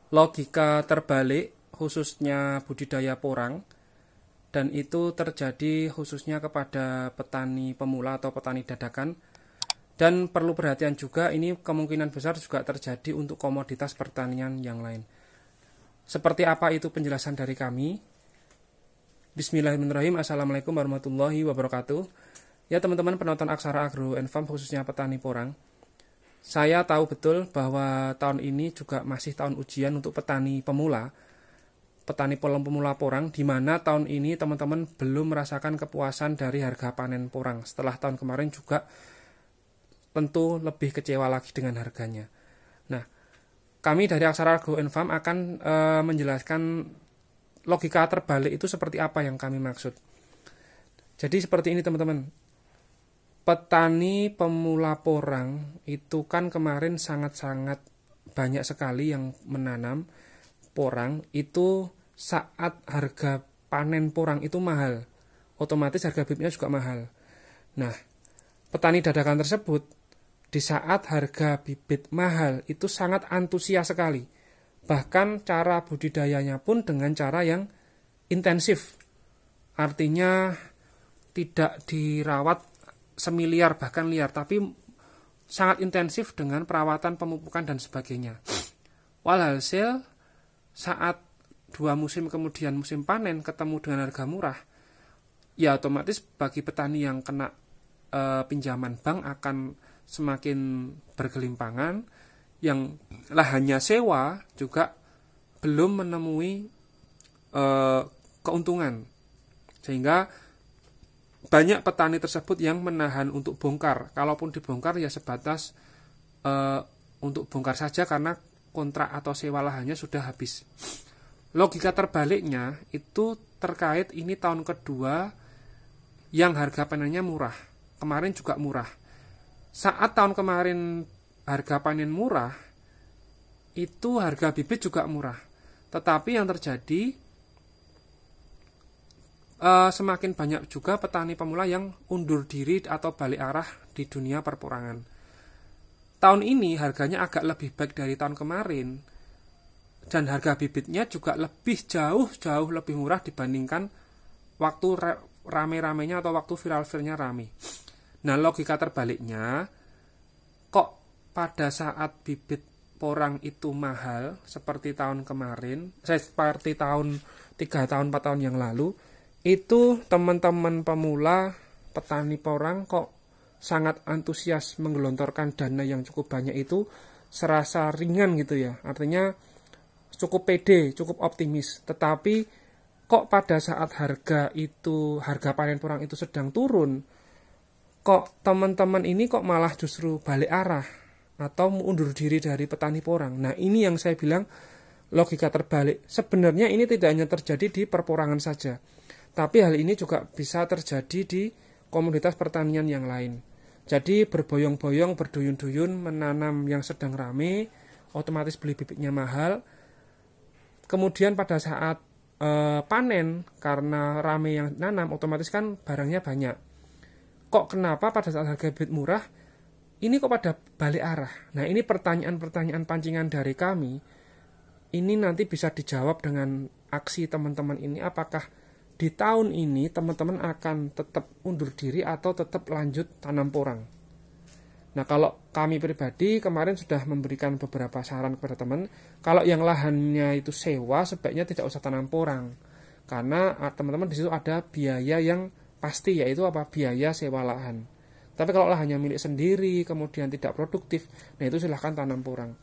logika terbalik khususnya budidaya porang, dan itu terjadi khususnya kepada petani pemula atau petani dadakan. Dan perlu perhatian juga, ini kemungkinan besar juga terjadi untuk komoditas pertanian yang lain. Seperti apa itu penjelasan dari kami? Bismillahirrahmanirrahim. Assalamualaikum warahmatullahi wabarakatuh. Ya teman-teman penonton Aksara Agro and Farm khususnya petani porang, saya tahu betul bahwa tahun ini juga masih tahun ujian untuk petani pemula, petani pemula porang, di mana tahun ini teman-teman belum merasakan kepuasan dari harga panen porang. Setelah tahun kemarin juga tentu lebih kecewa lagi dengan harganya. Nah, kami dari Aksara Agro and Farm akan menjelaskan logika terbalik itu seperti apa yang kami maksud. Jadi seperti ini teman-teman. Petani pemula porang itu kan kemarin sangat-sangat banyak sekali yang menanam porang itu saat harga panen porang itu mahal. Otomatis harga bibitnya juga mahal. Nah, petani dadakan tersebut di saat harga bibit mahal itu sangat antusias sekali. Bahkan cara budidayanya pun dengan cara yang intensif. Artinya tidak dirawat semiliar bahkan liar, tapi sangat intensif dengan perawatan, pemupukan dan sebagainya. Walhasil saat 2 musim kemudian musim panen ketemu dengan harga murah, ya otomatis bagi petani yang kena pinjaman bank akan semakin bergelimpangan, yang lahannya sewa juga belum menemui keuntungan, sehingga banyak petani tersebut yang menahan untuk bongkar. Kalaupun dibongkar ya sebatas untuk bongkar saja karena kontrak atau sewa lahannya sudah habis. Logika terbaliknya itu terkait ini tahun kedua yang harga panennya murah. Kemarin juga murah. Saat tahun kemarin harga panen murah, itu harga bibit juga murah. Tetapi yang terjadi semakin banyak juga petani pemula yang undur diri atau balik arah di dunia perporangan. Tahun ini harganya agak lebih baik dari tahun kemarin, dan harga bibitnya juga jauh lebih murah dibandingkan waktu rame-ramenya atau waktu viral-viralnya rame. Nah, logika terbaliknya, kok pada saat bibit porang itu mahal seperti tahun kemarin, seperti 3 tahun 4 tahun yang lalu, itu teman-teman pemula petani porang kok sangat antusias menggelontorkan dana yang cukup banyak, itu serasa ringan gitu ya. Artinya cukup pede, cukup optimis. Tetapi kok pada saat harga panen porang itu sedang turun, kok teman-teman ini kok malah justru balik arah atau mundur diri dari petani porang. Nah, ini yang saya bilang logika terbalik. Sebenarnya ini tidak hanya terjadi di perporangan saja, tapi hal ini juga bisa terjadi di komoditas pertanian yang lain. Jadi berboyong-boyong, berduyun-duyun menanam yang sedang rame, otomatis beli bibitnya mahal. Kemudian pada saat panen, karena rame yang nanam, otomatis kan barangnya banyak. Kok kenapa pada saat harga bibit murah, ini kok pada balik arah? Nah, ini pertanyaan-pertanyaan pancingan dari kami. Ini nanti bisa dijawab dengan aksi teman-teman ini. Apakah di tahun ini teman-teman akan tetap undur diri atau tetap lanjut tanam porang? Nah, kalau kami pribadi kemarin sudah memberikan beberapa saran kepada teman. Kalau yang lahannya itu sewa, sebaiknya tidak usah tanam porang. Karena teman-teman di situ ada biaya yang pasti, yaitu biaya sewa lahan. Tapi kalau lahannya milik sendiri, kemudian tidak produktif, nah itu silahkan tanam porang.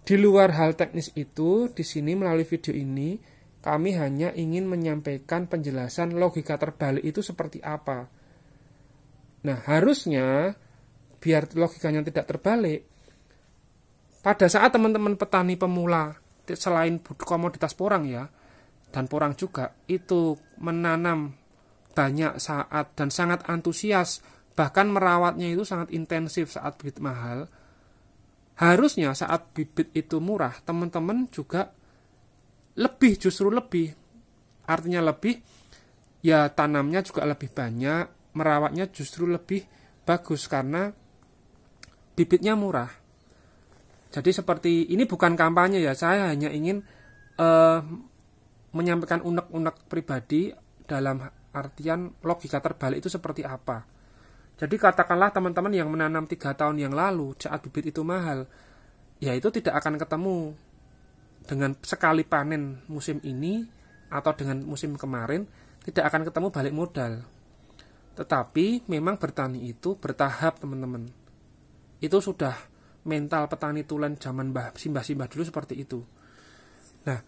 Di luar hal teknis itu, di sini melalui video ini, kami hanya ingin menyampaikan penjelasan logika terbalik itu seperti apa. Nah, harusnya, biar logikanya tidak terbalik, pada saat teman-teman petani pemula, selain komoditas porang ya, dan porang juga, itu menanam banyak saat dan sangat antusias, bahkan merawatnya itu sangat intensif saat bibit mahal. Harusnya saat bibit itu murah, teman-teman juga justru lebih, artinya lebih, ya tanamnya juga lebih banyak, merawatnya justru lebih bagus karena bibitnya murah. Jadi seperti ini bukan kampanye ya, saya hanya ingin menyampaikan unek-unek pribadi dalam artian logika terbalik itu seperti apa. Jadi katakanlah teman-teman yang menanam 3 tahun yang lalu saat bibit itu mahal, ya itu tidak akan ketemu dengan sekali panen musim ini atau dengan musim kemarin, tidak akan ketemu balik modal. Tetapi memang bertani itu bertahap teman-teman. Itu sudah mental petani tulen zaman simbah-simbah dulu seperti itu. Nah,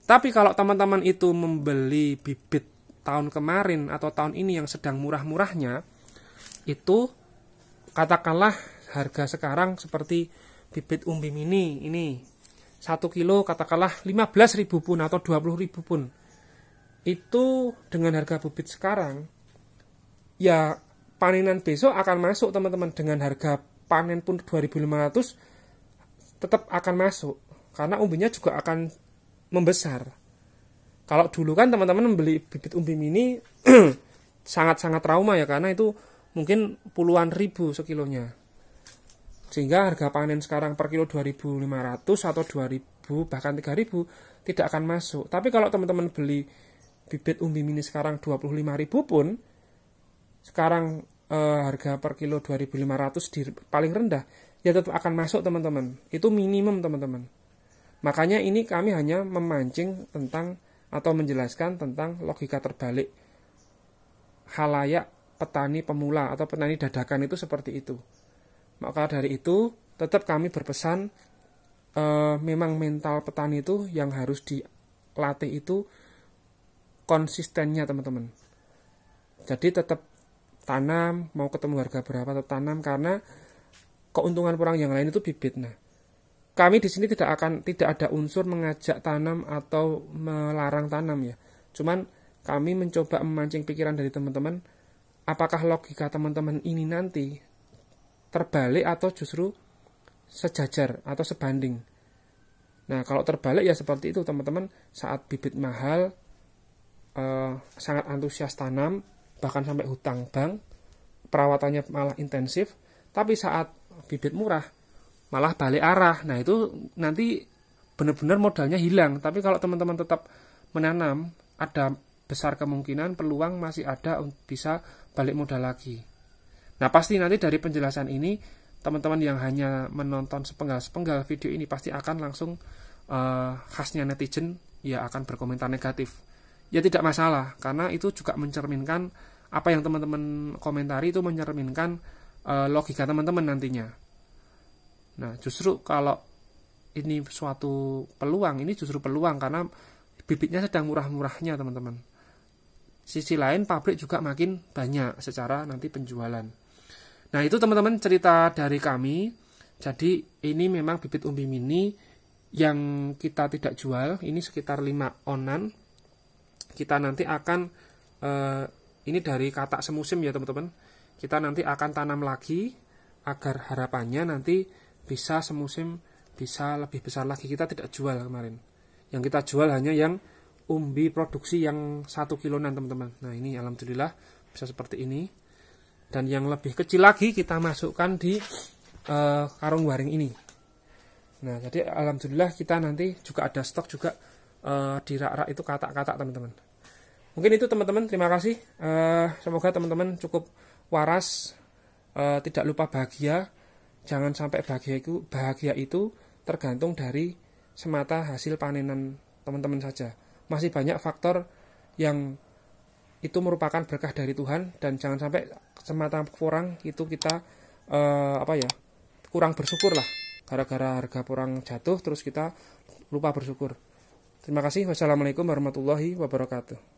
tapi kalau teman-teman itu membeli bibit tahun kemarin atau tahun ini yang sedang murah-murahnya, itu katakanlah harga sekarang seperti bibit umbi mini ini 1 kilo katakanlah 15.000 pun atau 20.000 pun, itu dengan harga bibit sekarang ya panenan besok akan masuk teman-teman. Dengan harga panen pun 2.500 tetap akan masuk karena umbinya juga akan membesar. Kalau dulu kan teman-teman membeli bibit umbi mini sangat-sangat trauma ya, karena itu mungkin puluhan ribu sekilonya. Sehingga harga panen sekarang per kilo 2.500 atau 2.000 bahkan 3.000 tidak akan masuk. Tapi kalau teman-teman beli bibit umbi mini sekarang 25.000 pun, sekarang harga per kilo 2.500 di paling rendah, ya tetap akan masuk teman-teman. Itu minimum teman-teman. Makanya ini kami hanya memancing tentang atau menjelaskan tentang logika terbalik halayak petani pemula atau petani dadakan itu seperti itu. Maka dari itu tetap kami berpesan memang mental petani itu yang harus dilatih itu konsistennya teman-teman. Jadi tetap tanam, mau ketemu harga berapa tetap tanam, karena keuntungan orang yang lain itu bibit. Nah, kami di sini tidak ada unsur mengajak tanam atau melarang tanam ya. Cuman kami mencoba memancing pikiran dari teman-teman, apakah logika teman-teman ini nanti terbalik atau justru sejajar atau sebanding. Nah, kalau terbalik ya seperti itu teman-teman, saat bibit mahal sangat antusias tanam, bahkan sampai hutang bank, perawatannya malah intensif. Tapi saat bibit murah malah balik arah. Nah, itu nanti benar-benar modalnya hilang. Tapi kalau teman-teman tetap menanam, ada besar kemungkinan peluang masih ada bisa balik modal lagi. Nah, pasti nanti dari penjelasan ini teman-teman yang hanya menonton sepenggal-sepenggal video ini pasti akan langsung khasnya netizen ya akan berkomentar negatif. Ya tidak masalah, karena itu juga mencerminkan apa yang teman-teman komentari, itu mencerminkan logika teman-teman nantinya. Nah, justru kalau ini suatu peluang, ini justru peluang karena bibitnya sedang murah-murahnya teman-teman. Sisi lain pabrik juga makin banyak secara nanti penjualan. Nah, itu teman-teman cerita dari kami. Jadi ini memang bibit umbi mini yang kita tidak jual, ini sekitar 5 onan. Kita nanti akan ini dari katak semusim ya teman-teman. Kita nanti akan tanam lagi agar harapannya nanti bisa semusim bisa lebih besar lagi. Kita tidak jual kemarin. Yang kita jual hanya yang umbi produksi yang 1 kiloan teman-teman. Nah, ini alhamdulillah bisa seperti ini. Dan yang lebih kecil lagi kita masukkan di karung waring ini. Nah, jadi alhamdulillah kita nanti juga ada stok juga di rak-rak itu katak-katak teman-teman. Mungkin itu teman-teman, terima kasih. Semoga teman-teman cukup waras, tidak lupa bahagia. Jangan sampai bahagia itu tergantung dari semata hasil panenan teman-teman saja. Masih banyak faktor yang itu merupakan berkah dari Tuhan, dan jangan sampai semata kurang itu kita kurang bersyukur lah. Gara-gara harga porang jatuh terus kita lupa bersyukur. Terima kasih. Wassalamualaikum warahmatullahi wabarakatuh.